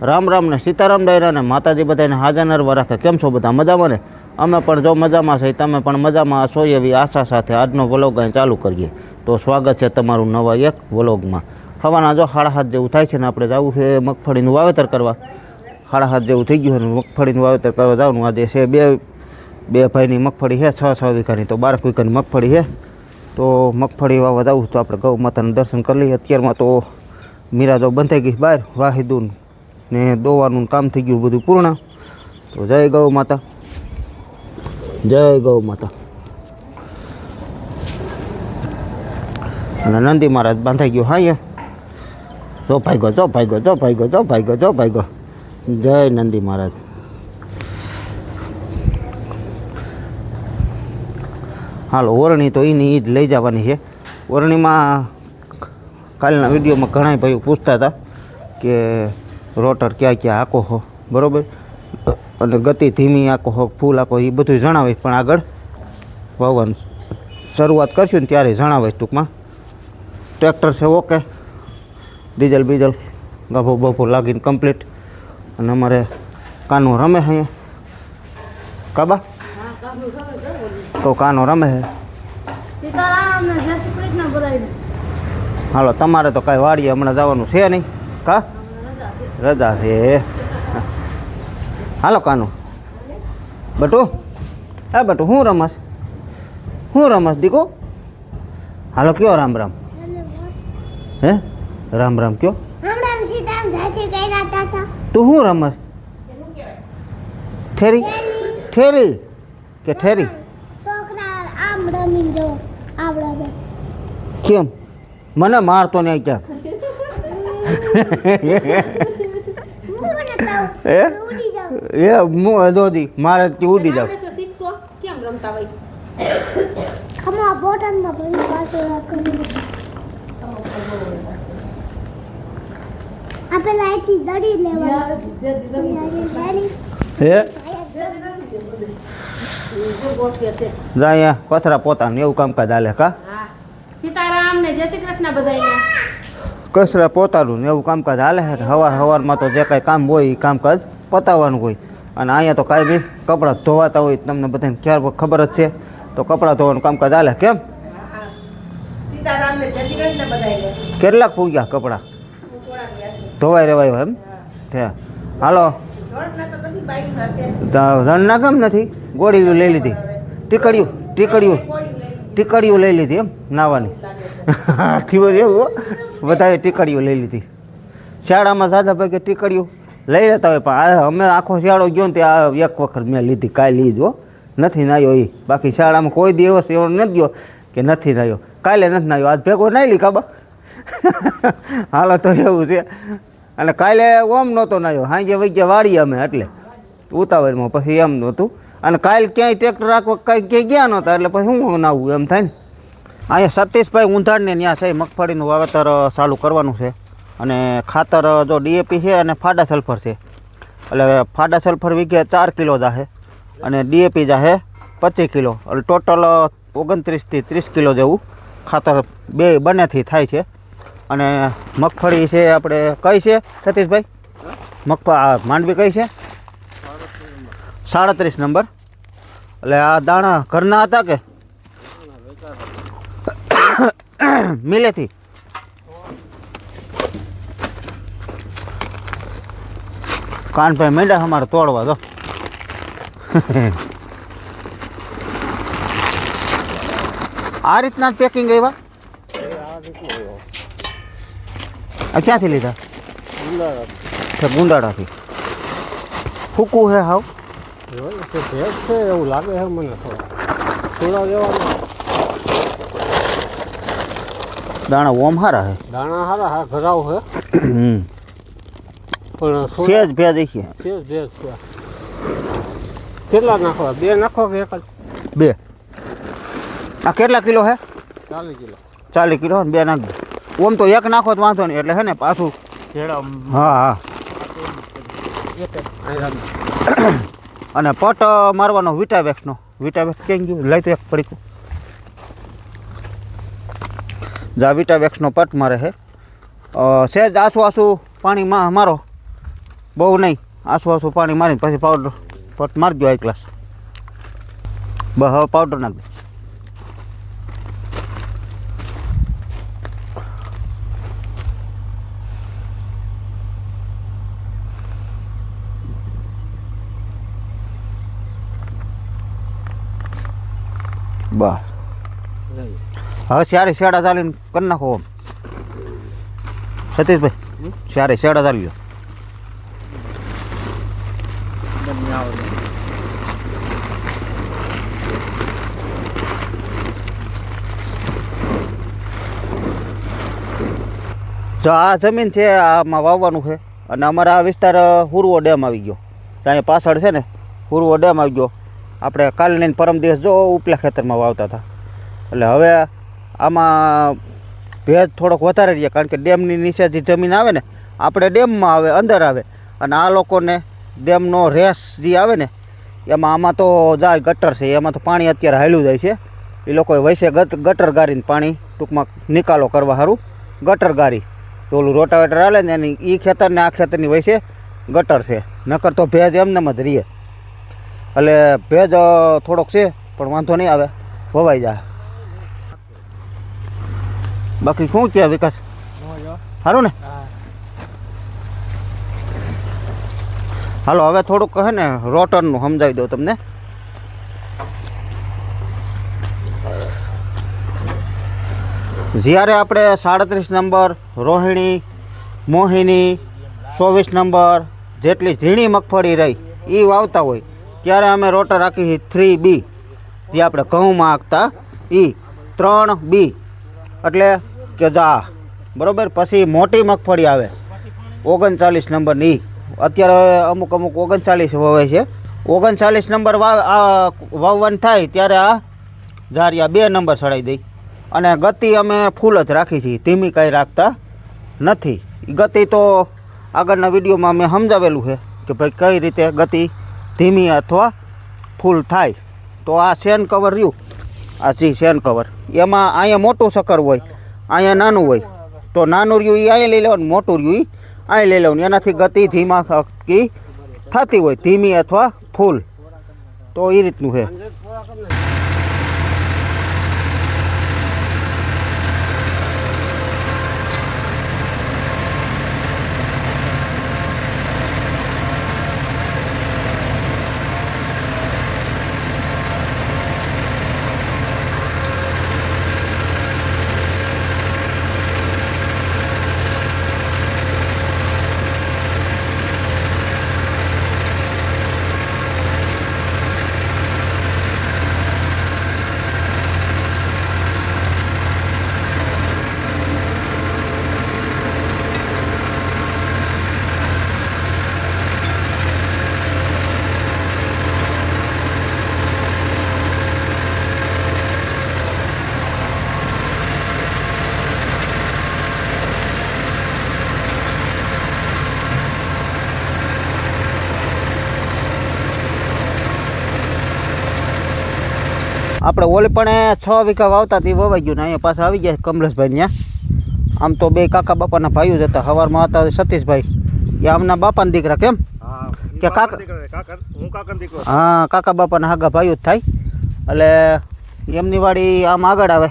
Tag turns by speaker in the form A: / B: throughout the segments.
A: રામ રામ ને સીતારામ ડાયરા ને માતાજી બધાને હાજર નરવા રાખે. કેમ છો બધા? મજામાં ને? અમે પણ જો મજામાં છે, તમે પણ મજામાં છો એવી આશા સાથે આજનો વ્લોગ અહીં ચાલુ કરીએ. તો સ્વાગત છે તમારું નવા એક વ્લોગમાં. સવારના જો 7:30 જેવું થાય છે ને આપણે જવું છે મગફળીનું વાવેતર કરવા. 7:30 જેવું થઈ ગયું છે ને મગફળીનું વાવેતર કરવા જવાનું. આજે છે બે ભાઈની મગફળી છે, 6 વીઘાની, તો 12 વીઘાની મગફળી છે. તો મગફળી વાવવા જવું તો આપણે ગૌ માતાનું દર્શન કરી લઈએ. અત્યારમાં તો મીરા તો બંધાઈ ગઈ બહાર, વાહિદું ને દોવાનું કામ થઈ ગયું બધું પૂર્ણ. તો જય ગૌ માતા, જય ગૌ માતા. અને નંદી મહારાજ બાંધાઈ ગયો. હા જો ભાઈગો, જો ભાઈગો, જો ભાઈગો, જો ભાઈગો, જો ભાઈગો. જય નંદી મહારાજ. હાલો, ઓરણી તો એની જ લઈ જવાની છે. ઓરણીમાં કાલના વિડીયોમાં ઘણા ભાઈઓ પૂછતા હતા કે રોટર ક્યાં ક્યાં આખો હો, બરાબર, અને ગતિ ધીમી આખો હો, ફૂલ આખો, એ બધું જણાવીશ. પણ આગળ વાવવાનું શરૂઆત કરશું ને ત્યારે જણાવીશ ટૂંકમાં. ટ્રેક્ટર છે ઓકે, ડીઝલ બીજલ ગાભો બફો લાગીને કમ્પ્લીટ. અને અમારે કાનો રમે છે અહીંયા. કાબા તો કાનો રમે છે. હાલો, તમારે તો કાંઈ વાડીએ હમણાં જવાનું છે નહીં કા? રજા છે. હાલો કાનો. બટુ, હા બટુ, હું રમસ, હું રમસ દીકો? હાલો કયો રામ રામ. હે રામ રામ કયો? તું શું રમસ? ઠેરી ઠેરી કે ઠેરી? કેમ મને મારતો નહીં ક્યાંક? એ દોદી મારે કે ઉડી જાવ. કચરા પોતાનું એવું કામકાજ હાલે કા?
B: સીતારામ ને જય શ્રી કૃષ્ણ બધાને.
A: કચરા પોતાનું એવું કામકાજ હાલે છે. સવારમાં તો જે કાંઈ કામ હોય એ કામકાજ પતાવવાનું હોય. અને અહીંયા તો કાંઈ બી કપડાં ધોવાતા હોય, તમને બધાને ખ્યાલ ખબર જ છે. તો કપડાં ધોવાનું કામકાજ હાલે. કેમ?
B: સીતારામ ને જય શ્રી કૃષ્ણ બધાને.
A: કેટલાક પૂગ્યા કપડાં ધોવાઈ રેવાય એમ? હાલો, રણના કેમ નથી? ગોળીઓ લઈ લીધી, ટીકડીઓ લઈ લીધી એમ નાવાની? એવું બધાએ ટીકડીઓ લઈ લીધી. શિયાળામાં સાદા ભાગે ટીકડીઓ લઈ લેતા હોય, પણ અમે આખો શિયાળો ગયો ને ત્યાં એક વખત મેં લીધી, કાંઈ લીધો નથી નાયો એ. બાકી શિયાળામાં કોઈ દિવસ એવો નથી ગયો કે નથી નાયો. કાલે નથી નાયો, આજ ભેગો નાઈ લી કાબા. હાલો તો એવું છે. અને કાલે ઓમ નહોતો નાયો, સાંજે વહી ગયા વાળી અમે, એટલે ઉતાવળમાં પછી એમ નહોતું. અને કાલે ક્યાંય ટ્રેક્ટર રાખવા કાંઈ ક્યાંય ગયા નહોતા, એટલે પછી શું નાવું એમ થાય ને. અહીંયા સતીશભાઈ ઊંધાડને ત્યાં છે મગફળીનું વાવેતર ચાલુ કરવાનું છે. અને ખાતર જો ડીએપી છે અને ફાડા સલ્ફર છે. એટલે ફાડા સલ્ફર વીઘે 4 કિલો જાહે અને ડીએપી જાહે 25 કિલો. એટલે ટોટલ 29 થી 30 કિલો જેવું ખાતર બે બંનેથી થાય છે. અને મગફળી છે આપણે કઈ છે સતીશભાઈ? માંડવી કઈ છે? 37 નંબર. એટલે આ દાણા ઘરના હતા કે મિલેથી? કાનભાઈ મેંડા અમારે તોડવા દો. આ રીતના જ પેકિંગ આવ્યા? આ ક્યાંથી લીધા? ગુંદાળાથી. ફૂકું હે હાવ
C: છે એવું લાગે છે મને. થોડા દેવાના
A: દાણા ઓમ હારા હે,
C: દાણા હારા હા ઘરાવ છે. પણ
A: સેજ ભેજ છે.
C: સેજ ભેજ છે. કેટલા નાખવા? 2 નાખો કે 1 જ?
A: 2. આ કેટલા કિલો હે?
C: 40 કિલો.
A: 40 કિલો ને 2 નાખજો. ઓમ તો 1 નાખો તો વાંધો નહીં, એટલે હે ને પાછું. હા. અને પટ મારવાનો વિટાવેક્સનો. વિટાવેક્સ ક્યાં ગયું? લઈ તો એક પડીકું. જા વિટાવેક્સનો પટ મારે છે. સહેજ આસુ આસુ પાણીમાં મારો બહુ નહીં, આસું આસું પાણી મારીને પછી પાવડર પટ મારી દો 1 ગ્લાસ. બસ હવે પાવડર નાખ દે. બસ હવે સારી શેડા ચાલીને કરી નાખો. આમ સતીશભાઈ સારી શેડા ચાલી લો. જો આ જમીન છે આમાં વાવવાનું છે અને અમારા આ વિસ્તાર હુરવો ડેમ આવી ગયો. ત્યાં પાછળ છે ને હુરવો ડેમ આવી ગયો. આપણે કાલની ને પરમ દિવસ જો ઉપલા ખેતરમાં વાવતા હતા. એટલે હવે આમાં ભેજ થોડોક વધારે રહે કારણ કે ડેમની નીચે જે જમીન આવે ને આપણે ડેમમાં આવે અંદર આવે અને આ લોકોને ડેમનો રેસ જે આવે ને એમાં આમાં તો જાય ગટર છે એમાં તો પાણી અત્યારે હાલ્યું જાય છે. એ લોકોએ વૈસે ગટર ગારીને પાણી ટૂંકમાં નિકાલો કરવા સારું ગટર ગારી તો ઓલું રોટાવેટર હાલે ને એની એ ખેતરને આ ખેતરની વૈસે ગટર છે. નકર તો ભેજ એમનેમ જ રહીએ. એટલે ભેજ થોડોક છે પણ વાંધો નહીં આવે, વવાઈ જાય. બાકી શું કહે વિકાસ? સારું ને? હાલો હવે થોડુંક કહે ને રોટરનું સમજાવી દઉં તમને. જ્યારે આપણે 37 નંબર રોહિણી, મોહિની, 24 નંબર જેટલી ઝીણી મગફળી રહી એ વાવતા હોય ત્યારે અમે રોટર રાખી 3B, જે આપણે ઘઉંમાં હાંકતા એ 3B એટલે કે જા બરાબર. પછી મોટી મગફળી આવે 39 નંબરની. અત્યારે અમુક 39 વવાય છે. 39 નંબર વાવવાનું થાય ત્યારે આ જારિયા 2 નંબર ચડાવી દઈ. અને ગતિ અમે ફૂલ જ રાખી છીએ, ધીમી કાંઈ રાખતા નથી. ગતિ તો આગળના વિડીયોમાં મેં સમજાવેલું છે કે ભાઈ કઈ રીતે ગતિ ધીમી અથવા ફૂલ થાય. તો આ શેન કવર રહ્યું, આ જી શેન કવર એમાં અહીંયા મોટું સકર હોય, અહીંયા નાનું હોય. તો નાનું રહ્યું એ અહીંયા લઈ લેવાનું, મોટું રહ્યું એ અહીં લઈ લેવાનું. એનાથી ગતિ ધીમા થતી હોય, ધીમી અથવા ફૂલ. તો એ રીતનું છે. આપણે ઓલી પણ 6 વીઘા વાવતા તે વવાઈ ગયું ને અહીંયા પાછા આવી ગયા કમલેશભાઈ ત્યાં. આમ તો બે કાકા બાપાના ભાઈઓ જ હતા. સવારમાં હતા સતીશભાઈ, એ આમના બાપાના દીકરા. કેમ કે કાકા? હા, કાકા બાપાના હાગા ભાઈઓ જ થાય. એટલે એમની વાડી આમ આગળ આવે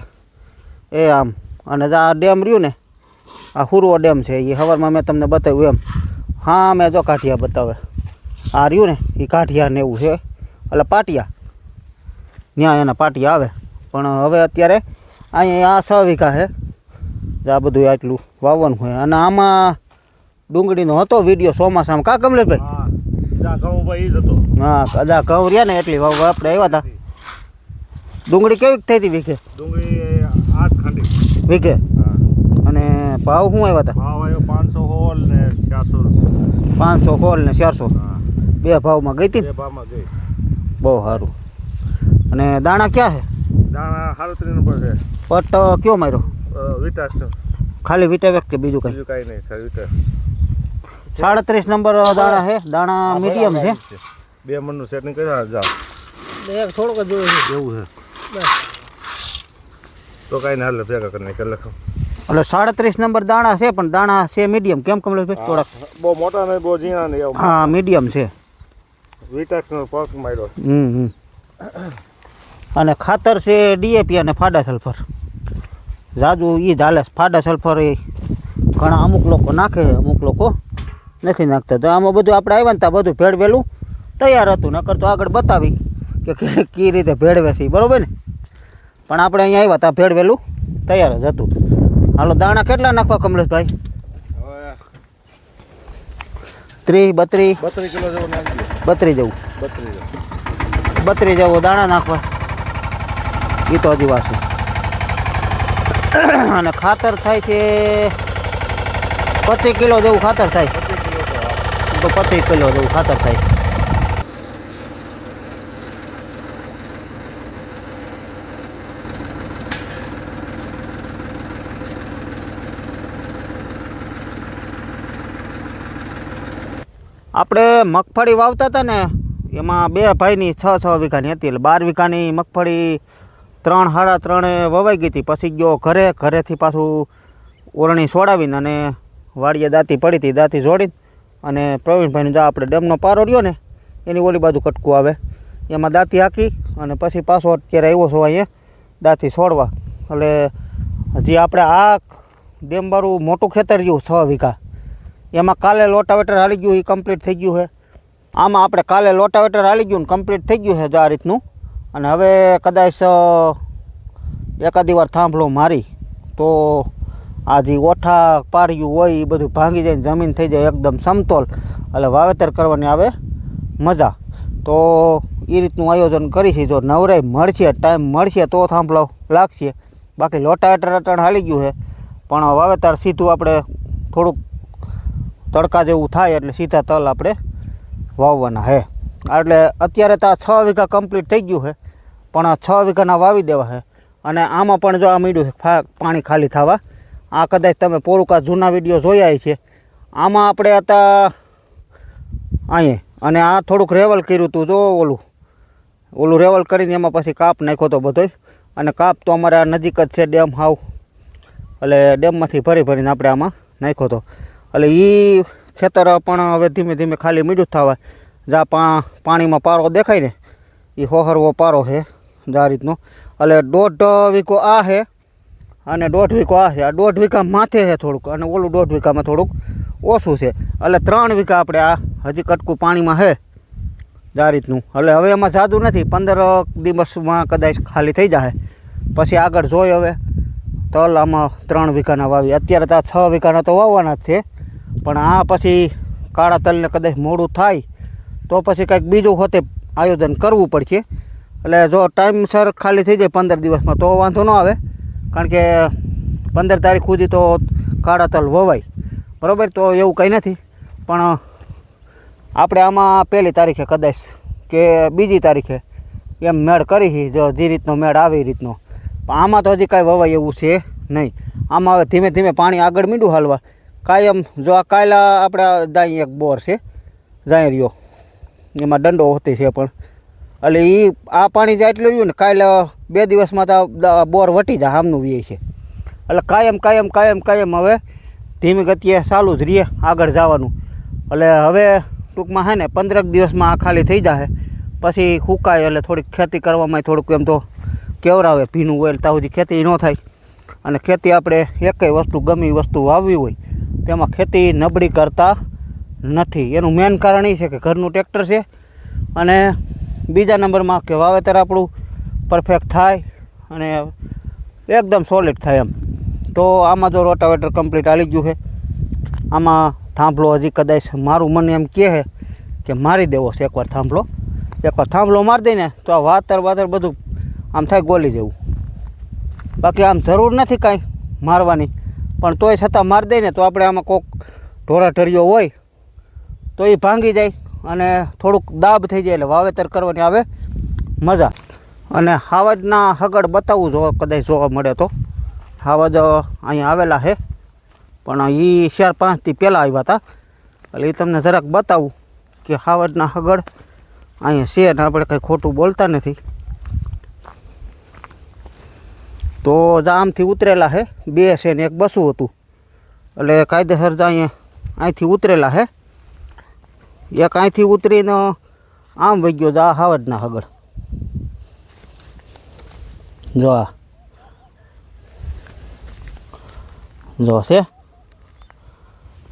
A: એ આમ. અને આ ડેમ રહ્યું ને, આ હુરવો ડેમ છે એ સવારમાં મેં તમને બતાવ્યું એમ. હા, મેં જો કાઠિયા બતાવે આ રહ્યું ને એ કાઠિયા ને એવું છે. એટલે પાટિયા ત્યાં એના પાટિયા આવે. પણ હવે અત્યારે અહીંયા આ 6 વીઘા છે. આ બધું આટલું વાવવાનું હોય. અને આમાં ડુંગળીનો હતો વિડીયો ચોમાસામાં. કા કમલેશભાઈ? હા, કદા ઘઉં રહ્યા ને એટલી વાવ આપણે આવ્યા હતા. ડુંગળી કેવી થઈ હતી વીઘે?
D: ડુંગળી 8 ખાંડી
A: વીઘે. અને ભાવ શું આવ્યા હતા?
D: ભાવ આવ્યો 500 ને 400.
A: 500 ને 400 બે ભાવમાં ગઈ હતી.
D: બે ભાવમાં ગઈ.
A: બહુ સારું. અને દાણા ક્યાં છે?
D: દાણા 37 નંબર છે.
A: પટ કયો માર્યો?
D: વિટાસ છે.
A: ખાલી વિટાવેક કે બીજું કંઈ?
D: બીજું કાંઈ નહીં, ખાલી વિટાસ.
A: 37 નંબર દાણા છે. દાણા મીડિયમ છે.
D: 2 મણનું સેટિંગ કર્યા જાઓ.
C: એક થોડોક જ જોયું છે.
D: એવું છે તો કાંઈ ના હાલે, ભેગા કરીને લખો.
A: એટલે 37 નંબર દાણા છે, પણ દાણા છે મીડિયમ. કેમ કમલેશભાઈ? થોડાક
D: બહુ મોટા નહીં, બહુ ઝીણા નહીં એવું.
A: હા મીડિયમ છે.
D: વિટાક્સનો પગ માર્યો.
A: અને ખાતર છે ડીએપી અને ફાડા સલ્ફર. જાજુ એ ચાલે. ફાડા સલ્ફર એ ઘણા અમુક લોકો નાખે, અમુક લોકો નથી નાખતા. તો આમાં બધું આપણે આવ્યા ને ત્યાં બધું ભેળવેલું તૈયાર હતું. નકર તો આગળ બતાવી કે કઈ રીતે ભેળવે છે, બરાબર ને? પણ આપણે અહીંયા આવ્યા ત્યાં ભેળવેલું તૈયાર જ હતું. હાલો, દાણા કેટલા નાખવા કમલેશભાઈ?
D: હવે
A: 30 32
D: 32 કિલો જેવું નાખી દો.
A: 32 જેવું. 32 જેવો દાણા નાખવા. એ તો હજી વાર છે. અને ખાતર થાય છે 25 કિલો જેવું ખાતર થાય.
D: 25 કિલો
A: તો 25 કિલો
D: તો
A: જેવું ખાતર થાય. આપણે મગફળી વાવતા હતા ને, એમાં 2 ભાઈની 6 વીઘાની હતી. એટલે 12 વીઘાની મગફળી 3 સાડા 3 વવાઈ ગઈ હતી. પછી ગયો ઘરેથી પાછું ઓરણી સોડાવીને અને વાડીએ દાંતી પડી હતી. દાંતી જોડીને અને પ્રવીણભાઈનો જો આપણે ડેમનો પારો રહ્યો ને, એની ઓલી બાજુ કટકું આવે, એમાં દાંતી હાકી અને પછી પાછો અત્યારે આવ્યો છો અહીંયા દાંતી છોડવા. એટલે હજી આપણે આ ડેમવાળું મોટું ખેતર રહ્યું 6 વીઘા, એમાં કાલે લોટાવેટર હાલી ગયું, એ કમ્પ્લીટ થઈ ગયું છે. આમાં આપણે કાલે લોટાવેટર હાલી ગયું ને કમ્પ્લીટ થઈ ગયું છે જો આ રીતનું. અને હવે કદાચ એકાદી વાર થાંભલો મારી તો આ જે ઓઠા પાર્યું હોય એ બધું ભાંગી જાય, જમીન થઈ જાય એકદમ સમતોલ, એટલે વાવેતર કરવાની આવે મજા. તો એ રીતનું આયોજન કરીશું. જો નવરાઈ મળશે, ટાઈમ મળશે તો થાંભલો લાગશે. બાકી લોટાવેટર અટાણ હાલી ગયું છે, પણ વાવેતર સીધું આપણે થોડુંક તડકા જેવું થાય એટલે સીધા તલ આપણે વાવવાના છે. એટલે અત્યારે તો આ 6 વીઘા કમ્પ્લીટ થઈ ગયું છે, પણ આ 6 વીઘાના વાવી દેવા છે. અને આમાં પણ જો આ મીડું છે પાણી ખાલી થવા. આ કદાચ તમે પોરુકા જૂના વિડીયો જોયા છે. આમાં આપણે હતા અહીંયા, અને આ થોડુંક રેવલ કર્યું હતું. જો ઓલું રેવલ કરીને એમાં પછી કાપ નાખ્યો હતો બધો. અને કાપ તો અમારે આ નજીક જ છે ડેમ હાવ, એટલે ડેમમાંથી ભરીને આપણે આમાં નાખ્યો હતો. એટલે એ ખેતર પણ હવે ધીમે ધીમે ખાલી મીડું થવા. જ્યાં પાણીમાં પારો દેખાય ને, એ હોહરવો પારો છે આ રીતનો. એટલે 1.5 વીઘો આ છે અને 1.5 વીઘો આ છે. આ 1.5 વીઘા માથે છે થોડુંક, અને ઓલું 1.5 વીઘામાં થોડુંક ઓછું છે. એટલે 3 વીઘા આપણે આ હજી કટકું પાણીમાં છે આ રીતનું. એટલે હવે એમાં જાદુ નથી, 15 દિવસમાં કદાચ ખાલી થઈ જાય. પછી આગળ જોઈ હવે તલ આમાં 3 વીઘાના વાવી. અત્યારે તો આ 6 વીઘાના તો વાવવાના જ છે, પણ આ પછી કાળા તલને કદાચ મોડું થાય તો પછી કંઈક બીજું હોતે આયોજન કરવું પડશે. એટલે જો ટાઈમસર ખાલી થઈ જાય 15 દિવસમાં તો વાંધો ન આવે, કારણ કે 15 તારીખ સુધી તો કાળા તલ વવાય, બરાબર? તો એવું કંઈ નથી. પણ આપણે આમાં 1લી તારીખે કદાચ કે 2જી તારીખે એમ મેળ કરી, જો જે રીતનો મેળ આવે એ રીતનો. પણ આમાં તો હજી કાંઈ વવાય એવું છે નહીં. આમાં હવે ધીમે ધીમે પાણી આગળ મીંડું હાલવા કાયમ. જો આ કાયલા આપણે દાઈ એક બોર છે જાઈ રહ્યો, એમાં દંડો હોતી છે, પણ એટલે એ આ પાણી જાય એટલું રહ્યું ને કાલે 2 દિવસમાં તો બોર વટી જાય આમનું વીએ છે. એટલે કાયમ હવે ધીમી ગતિએ ચાલુ જ રહીએ આગળ જવાનું. એટલે હવે ટૂંકમાં છે ને 15 દિવસમાં આ ખાલી થઈ જાય, પછી સુકાય એટલે થોડીક ખેતી કરવામાં થોડુંક એમ તો કેવરાવે, ભીનું હોય ત્યાં સુધી ખેતી ન થાય. અને ખેતી આપણે એકેય વસ્તુ ગમે વસ્તુ વાવવી હોય તેમાં ખેતી નબળી કરતા નથી. એનું મેઇન કારણ એ છે કે ઘરનું ટ્રેક્ટર છે, અને બીજા નંબરમાં કે વાવેતર આપણું પરફેક્ટ થાય અને એકદમ સોલિડ થાય એમ. તો આમાં જો રોટાવેટર કમ્પ્લીટ હાલી ગયું છે. આમાં થાંભલો હજી કદાચ મારું મને એમ કહે છે કે મારી દેવો છે એકવાર થાંભલો મારી દઈને તો આ વાતર બધું આમ થાય ગોલી જેવું. બાકી આમ જરૂર નથી કાંઈ મારવાની, પણ તોય છતાં મારી દઈને તો આપણે આમાં કોક ઢોરાઢળીઓ હોય તો એ ભાંગી જાય અને થોડુંક દાબ થઈ જાય, એટલે વાવેતર કરવાની આવે મજા. અને હાવજના હગડ બતાવવું જો કદાચ જોવા મળે તો. હાવજ અહીંયા આવેલા છે, પણ એ 4-5 દી પહેલાં આવ્યા હતા. એટલે એ તમને જરાક બતાવું કે હાવજના હગડ અહીંયા છે ને આપણે કંઈ ખોટું બોલતા નથી. તો આમથી ઉતરેલા છે 2 છે ને એક બસું હતું એટલે કાયદેસર અહીંયા અહીંથી ઉતરેલા છે એક અહીંથી ઉતરીને આમ વહી ગયો આ હાવજના હગડ જો છે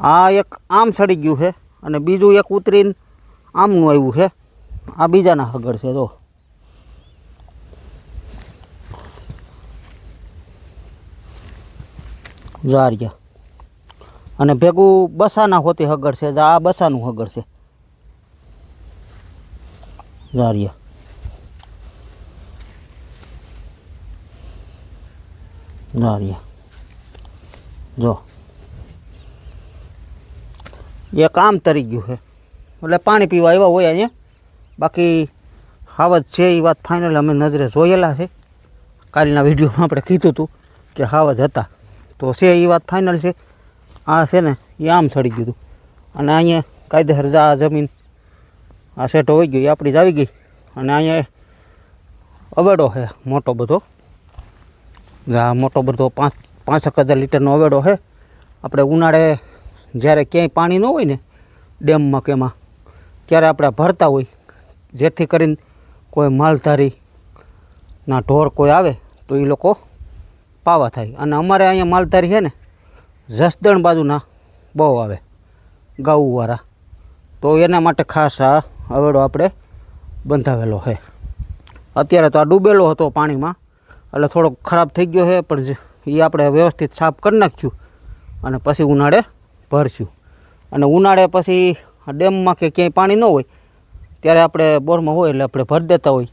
A: આ એક આમ સડી ગયું છે અને બીજું એક ઉતરીને આમનું આવ્યું છે આ બીજાના હગડ છે જો જારિયા અને ભેગું બસાના હોતી હગડ છે આ બસાનું હગડ છે જારિયા જો એક આમ તરી ગયું છે એટલે પાણી પીવા આવ્યા હોય અહીંયા બાકી હાવજ છે એ વાત ફાઇનલ અમે નજરે જોયેલા છે કાલના વિડીયોમાં આપણે કીધું હતું કે હાવજ હતા તો છે એ વાત ફાઇનલ છે આ છે ને એ આમ સડી ગયું હતું અને અહીંયા કાયદેસર આ જમીન આ સેટો હોઈ ગયો એ આપણી જ આવી ગઈ અને અહીંયા અવેડો છે મોટો બધો આ મોટો બધો 5,000 લીટરનો અવેડો છે આપણે ઉનાળે જ્યારે ક્યાંય પાણી ન હોય ને ડેમમાં કે એમાં ત્યારે આપણે ભરતા હોય જેથી કરીને કોઈ માલધારી ના ઢોર કોઈ આવે તો એ લોકો પાવા થાય અને અમારે અહીંયા માલધારી છે ને જસદણ બાજુના બહુ આવે ગાઉવાળા તો એના માટે ખાસ આ અવેડો આપણે બંધાવેલો છે અત્યારે તો આ ડૂબેલો હતો પાણીમાં એટલે થોડોક ખરાબ થઈ ગયો છે પણ એ આપણે વ્યવસ્થિત સાફ કરી નાખ્યું અને પછી ઉનાળે ભરશું અને ઉનાળે પછી ડેમમાં કે ક્યાંય પાણી ન હોય ત્યારે આપણે બોરમાં હોય એટલે આપણે ભરી દેતા હોય